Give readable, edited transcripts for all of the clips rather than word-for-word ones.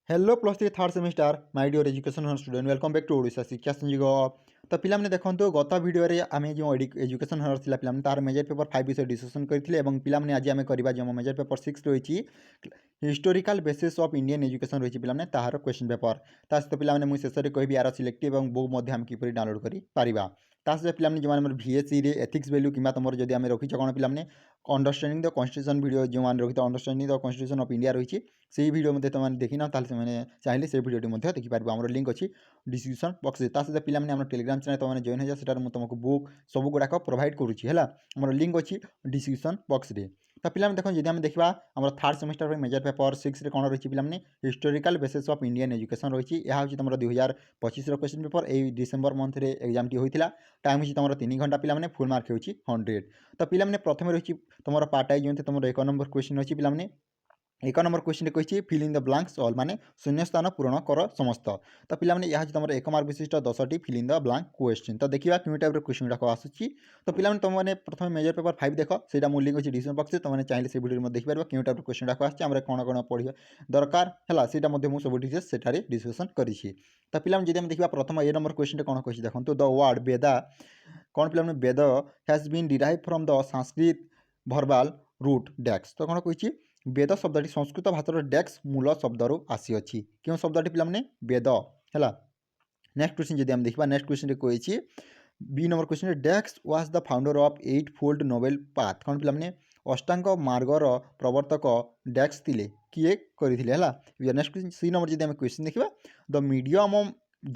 Hello plus three third semester my dear education student welcome back to Odisha Shiksha Sanyog. तो पिलाने देखो गत भिडियो आम जो एजुकेशन हर पिला तार मेजर पेपर 5 विषय डिस्कसन करते पिलाने आज आम करवा जो मेजर पेपर 6 रही historical basis of Indian education रही पिलाने तार क्वेश्चन पेपर ता सहित पिलाने मुझे शेष में कहि यार सिलेक्टिव और बुक आम किपर डाउनलोड कर सहित पिलाने जो VSC एथिक्स वैल्यू कि तुम जब आम रखी कौन पिलाने अंडरस्टैंडिंग द कन्स्टिट्यूशन वीडियो जो रखी understanding the constitution of India रही से भिडियो मध्य तुमने देखी ना से चाहिए से भिडियो देखिपार आम लिंक अच्छी डिस्क्रिप्शन बॉक्स सहित पिलाने टेलीग्राम चैनल तुमने जॉइन हो जाए तुमको बुक सब गुड़ाक प्रोवाइड करुँची है लिंक अच्छी डिस्क्रिप्शन बॉक्स रे। तो पिला देख जब आम देखा आम थर्ड सेमिस्टर मेजर पेपर 6 रे कौन रही पिलाने historical basis of Indian education रही है तुम 2025 क्वेश्चन पेपर यही डिसेम्बर मंथ रे एग्जाम टी होता टाइम हो तुम 3 घंटा पिलाने फुल मार्क हो 100। तो पिलाने प्रथम रही तुम पार्ट आई जो तुम 1 नंबर क्वेश्चन अच्छी पिलाने 1 नंबर क्वेश्चन कही फिल इन द ब्लांक्स ऑल माने शून्य स्थान पूरण कर समस्त। तो पिलाने यहाँ तुम 1 मार्क विशिष्ट 10टी fill in the blank question. तो देखा क्यों टाइप क्वेश्चन गुड़ाक आसूँ। तो पिलाने तुमने प्रथम मेजर पेपर 5 देख से लिंक अच्छी डिस्क्रिप्शन बॉक्स तुमने चाहिए से वीडियो देखिपार क्यों टाइप क्वेश्चन गुड़ाक आम कौन कौन पढ़ा दरकार है सब डिटेल्स से डिस्कसन करी। तो पिलाने जब देखा प्रथम ए नंबर क्वेश्चन कौन कही देखो द वर्ड वेदा कौन पिलाने Veda has been derive from the Sanskrit verbal root dash. तो कौन कही वेद शब्दटी संस्कृत भाषार डेक्स मूल शब्दरू आसी क्यों शब्दटी पिलाने वेद है। नेक्स्ट क्वेश्चन जब देखा नेक्स्ट क्वेश्चन कही B number question dash was the founder of 8 fold noble path कौन पिलाने अष्टांग मार्गर प्रवर्तक डेक्स थिले किए करथिले है। नेक्स्ट क्वेश्चन सी नंबर जब क्वेश्चन देखा the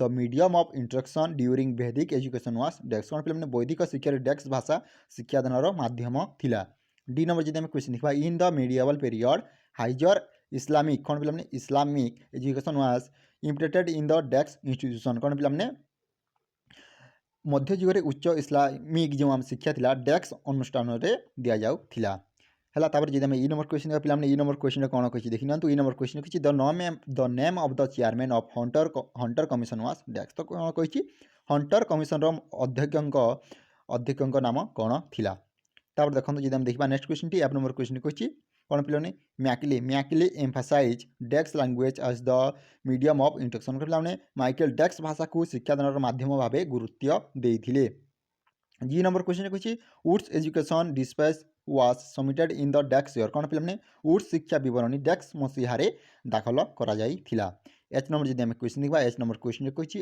medium of instruction during वैदिक एजुकेशन वाज डेक्स कौन पिलाने वैदिक शिक्षार डेक्स भाषा शिक्षादानर माध्यम थिला। डी नंबर जब क्वेश्चन देखा in the medieval period higher Islamic कौन पिलाने Islamic education was implanted in the dash institution कौन पिलाने मध्ययुग उच्च इस्लामिक जो आम शिक्षा थिला डेक्स अनुष्ठान दि जाऊला है। जब आम इ नंबर क्वेश्चन पिलाने इ नंबर क्वेश्चन कौन कही देखी ना इ नंबर क्वेश्चन कही the name of the chairman of Hunter commission was dash. तो कौन कही हंटर कमिशन अध्यक्ष नाम कौन थिला। तापर देखो जब देखा next question T 1 number question कही कौन पिलाने Macaulay emphasize dash language as the medium of instruction पिलाने माइकल डेक्स भाषा को शिक्षादान माध्यम भाव गुरुत्व देते। जी नंबर क्वेश्चन कही Wood's education despatch was submitted in the dash year कौन पिलाने वुड्स शिक्षा विवरणी डेक्स मसीहारे दाखल करा जाइथिला। एच नंबर जब क्वेश्चन देखा एच नंबर क्वेश्चन कही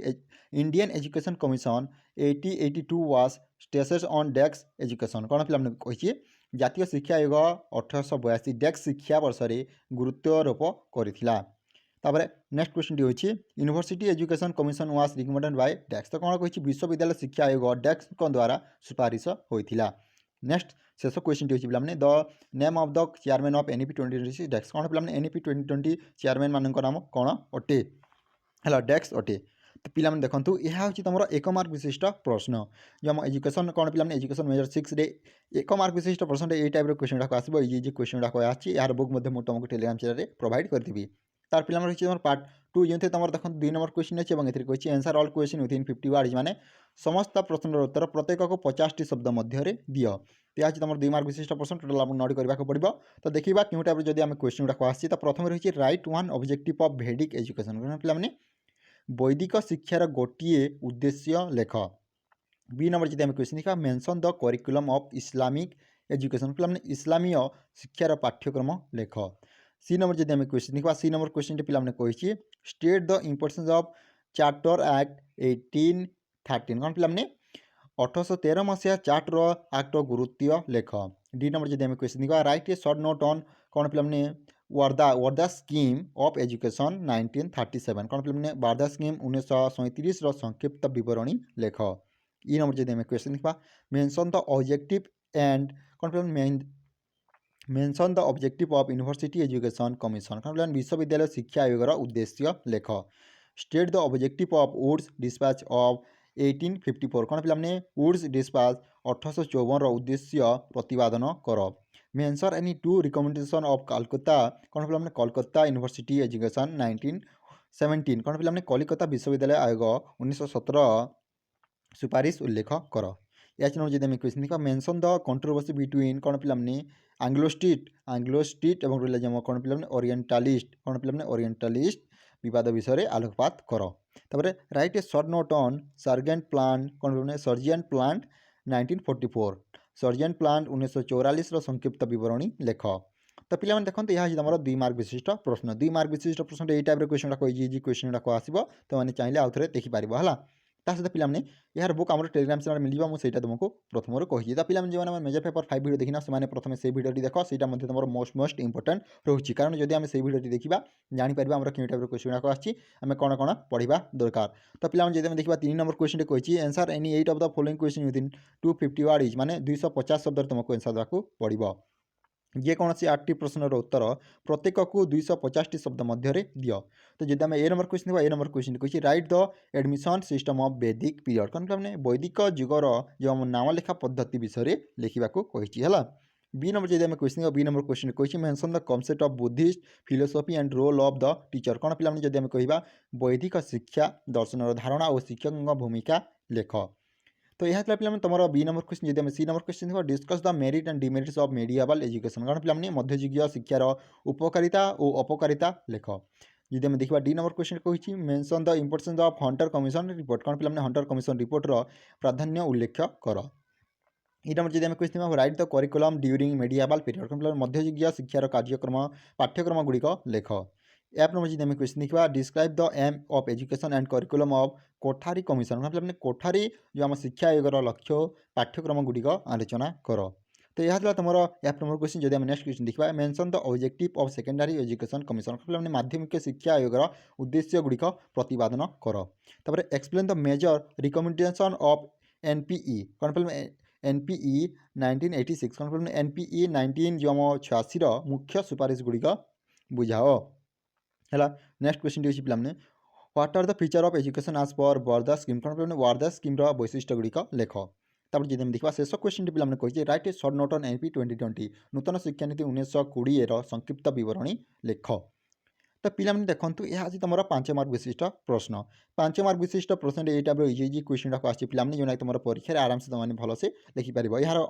Indian education commission 1882 was स्टेसेस on desks education कौन पिलाने कही जातीय शिक्षा आयोग 1882 डेक्स शिक्षा वर्ष में गुरुत्वारोप करथिला। तापर नेक्स्ट क्वेश्चन टी होची university education commission was recommended by dash. तो कौन कही विश्वविद्यालय शिक्षा आयोग डेक्स द्वारा सुपारिश होता। नेक्स्ट शेष क्वेश्चन टी होची पिलाने the name of the chairman of NEP 2026 डेक्स कौन पिलाने NEP 2020 चेयरमैन मान नाम कौन अटे है डेक्स अटे। तो पिलाने देखो यह हूँ तुम 1 मार्क विशिष्ट प्रश्न जो आम एजुकेशन कौन पिलाने एजुकेशन मेजर 6 रे 1 मार्क विशिष्ट प्रश्न ये टाइप क्वेश्चन गुड़ाक आसो ये क्वेश्चन गुड़ाक आसी यार बुक तुमको टेलीग्राम चैनल प्रोवाइड करदेवी। तार पिला रही तुम पार्ट 2 जो तुम देखो 2 नंबर क्वेश्चन अच्छे और कही answer all question within 50 words माने समस्त प्रश्न उत्तर प्रत्येक को 50टी शब्द मध्य दियो। तो यह तुम 2 मार्क विशिष्ट प्रश्न टोटाल आप नोट करने पड़ो। तो देखा क्यों टाइप जब आम क्वेश्चन गुड़ाक आसी तो प्रथम रही right one objective of Vedic education पिलाने वैदिक शिक्षार गोटे उद्देश्य लेख। बी नंबर जब क्वेश्चन देखा mention the curriculum of Islamic education पिलाने इस्लामीय शिक्षार पाठ्यक्रम लेख। सी नंबर जब क्वेश्चन देखा सी नंबर क्वेश्चन पिलाने कही state the importance of charter act 1813 कौन पिलाने 1813 मसीहा चार्टर एक्टर गुरुत्व लेख। डी नंबर जब क्वेश्चन देखा right A short note on कौन पिलाने वार्धा स्कीम ऑफ एजुकेशन 1937 कौन पिलाने वार्धा स्कीम 1937 संक्षिप्त विवरणी लेख। ई नंबर जब क्वेश्चन देखा मेंशन द ऑब्जेक्टिव एंड कौन पिलाने mention the objective of university education commission कौन पिलाने विश्वविद्यालय शिक्षा आयोगर उद्देश्य लेख। State the objective of Wood's despatch of 1854 कौन पिलाने वुड्स डिस्पैच 1854 उद्देश्य प्रतिपादन कर। Mention any 2 recommendation of Calcutta कौन पिलाने कोलकाता यूनिवर्सिटी एजुकेशन 1917 कौन पिलाने कलिकता विश्वविद्यालय आयोग 1917 सुपारिश उल्लेख कर। एच नंबर जब क्वेश्चन देखा मेंशन द कंट्रोवर्सी बिटवीन कौन पिलाने आंग्लो स्टेट और रिलीजम कौन पिलाने ओरिएंटालिस्ट कौन पिलाने ओरिएंटालिस्ट विवाद विषय आलोकपात कर। तापर right A short note on sergeant plant कौन बोलने सर्जियन प्लांट 1944 सर्जियन प्लांट 1944 संक्षिप्त बरणी लेख। तो पिला देखते यह तुम 2 मार्क विशिष्ट प्रश्न 2 मार्क विशिष्ट प्रश्न यही टाइप क्वेश्चन कही क्वेश्चन गुड़ाक आसो तो मैंने चाहिए आउ थे देखिपार है। ता सहित पे यार बुक आम टेलीग्राम चैनल मिल मुझे तुमको प्रथम कही तो पे जो मेजर पेपर 5 वीडियो देखना से प्रथम से वीडियो देख से तुम मोस्ट इंपोर्टेंट रोचे कारण जब आम से वीडियो देखा जापर आम क्यों टाइप क्वेश्चन गुड़ाक आम कौन कौन पढ़ा दरकार। तो पे जब देखा 3 नंबर क्वेश्चन कही answer any 8 of the following question within 250 word is माने 250 शब्द तुमको आंसर देवाक पड़ो। जेकोसी 8टी प्रश्नर उत्तर प्रत्येक को 250 शब्द मध्य दियो। तो जब आम ए नंबर क्वेश्चन देखा ए नंबर क्वेश्चन कही right the admission system of वैदिक पीरियड कौन मैंने वैदिक जुगर जो आम नाम लेखा पद्धति विषय लिखा है। बी नंबर जब क्वेश्चन बी नंबर क्वेश्चन कही mention the concept of Buddhist philosophy and role of the teacher कौन पे जब आम कह वैदिक शिक्षा दर्शन धारणा और शिक्षक भूमिका लेख। तो यह पे तुम बी नंबर क्वेश्चन जब सी नंबर क्वेश्चन देखो discuss the merit and demerits of medieval education कारण पे मध्ययुगीय शिक्षार उपकारिता और अपकारिता लेख। जब आम देखा डी नंबर क्वेश्चन कही mention the importance of Hunter commission report कौन पे हंटर कमिशन रिपोर्टर प्राधान्य उल्लेख कर। ई नंबर जब question write the curriculum during medieval period कौन पे मध्ययुगीय शिक्षार कार्यक्रम पाठ्यक्रम गुड़िक लेख। ऐप नंबर जब क्वेश्चन देखा describe the aim of education and curriculum of Kothari commission मतलब कोठारी जो आम शिक्षा आयोगर लक्ष्य पाठ्यक्रम गुड़िक आलोचना कर। तो यह तुम ऐप नंबर क्वेश्चन जब नेक्स्ट क्वेश्चन देखा mention the objective of secondary education commission मतलब माध्यमिक शिक्षा आयोगर उद्देश्य गुड़िक प्रतिपादन कर। तापर explain the major recommendation of NPE कौन पे एनपीई 1986 कौन पे एनपीई 1986 मुख्य सुपारिश गुड़िक बुझाओ है। नेक्स्ट क्वेश्चन अच्छी पे what are the feature of education as per Wardha scheme कौन पे वर्धा स्कीम वैशिष्ट्य गुड़िक लेख। तब जब देखा शेष क्वेश्चन पे कही right A short note on NP 2020 नूतन शिक्षानीति 1920 संक्षिप्त बरणी लेख। तो पे देखो यह आज तुम 5 मार्क विशिष्ट प्रश्न 5 मार्क विशिष्ट प्रश्न यही टाइप इजी क्वेश्चन गुड़ाक आसी पे जो तुम परीक्षा आराम से तुमने भलसे लिखिपार। यार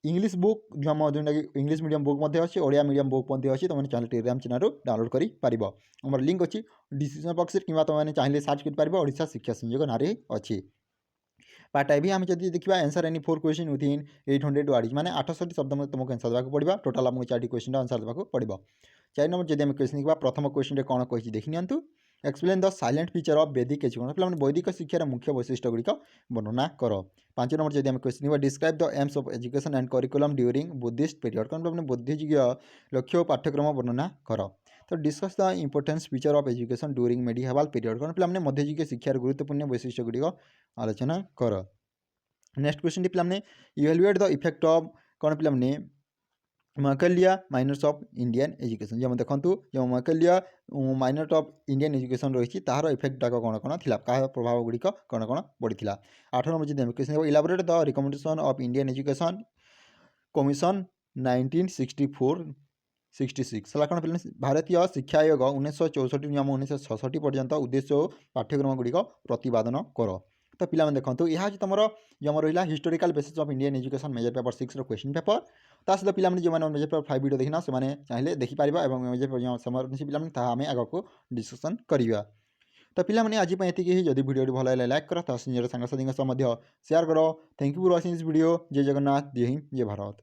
इंग्लिश बुक जो आम जोटा कि इंग्लिश मीडियम बुक अच्छी ओडिया मीडियम बुक अच्छी तुमने चाहिए टेलीग्राम चैनल डाउनलोड कर लिंक अच्छी डिस्क्रिप्शन बॉक्स कि तुमने चाहिए सर्च कर ओडिशा शिक्षा संयोग ना अच्छी। पार्ट आई भी आम जब देखा answer any 4 question within 800 word माने 800 शब्द में तुमको आंसर देवाक पड़ो टोटाल आमको 4टी क्वेश्चन आंसर देवाक पड़ो। 4 नंबर जब क्वेश्चन देखा प्रथम क्वेश्चन कौन कही देखी नियंतु explain the salient feature of Vedic education पे वैदिक शिक्षार मुख्य वैशिष्ट्य गुड़िक वर्णना कर। 5 नंबर जब क्वेश्चन देखा describe the AIIMS of education and curriculum during Buddhist period कौन पे बुद्धिजीय लक्ष्य और पाठ्यक्रम वर्णना कर। तो discuss the importance feature of education during medieval period कौन पे मध्ययुगीय शिक्षार गुरुत्वपूर्ण वैशिष्ट्य गुड़िक आलोचना कर। नेक्स्ट क्वेश्चन टी पे इवेलुएट द इफेक्ट ऑफ कौन पे मैकेलिया माइनर्स ऑफ इंडियन एजुकेशन जब देखो जो मैकेलिया माइनर ऑफ इंडियन एजुकेशन रही तार इफेक्ट टाक कौन कौन थी क्या प्रभाव गुड़िक कौन कौन पड़ा। 8 नंबर जब question elaborate the recommendation of Indian education commission 1964-66 है कौन पे भारतीय शिक्षा आयोग 1964 आम 1966 पर्यंत उद्देश्य पाठ्यक्रम गुड़िक प्रतिपादन कर। तो पे देखो यह तुम जो आम रहा historical basis of Indian education major paper 6 question paper ता सहित पे जो मेजर पेपर 5 वीडियो देखना से चाहिए देखिपार और मेजर पेपर जो समय पे आम आग को डिस्कसन करवा। तो पे आज ये जब वीडियो भल लाइक कर निजर सांगसाथी सेयार कर। Thank you for watching this video. जय जगन्नाथ जय हिंद जय भारत।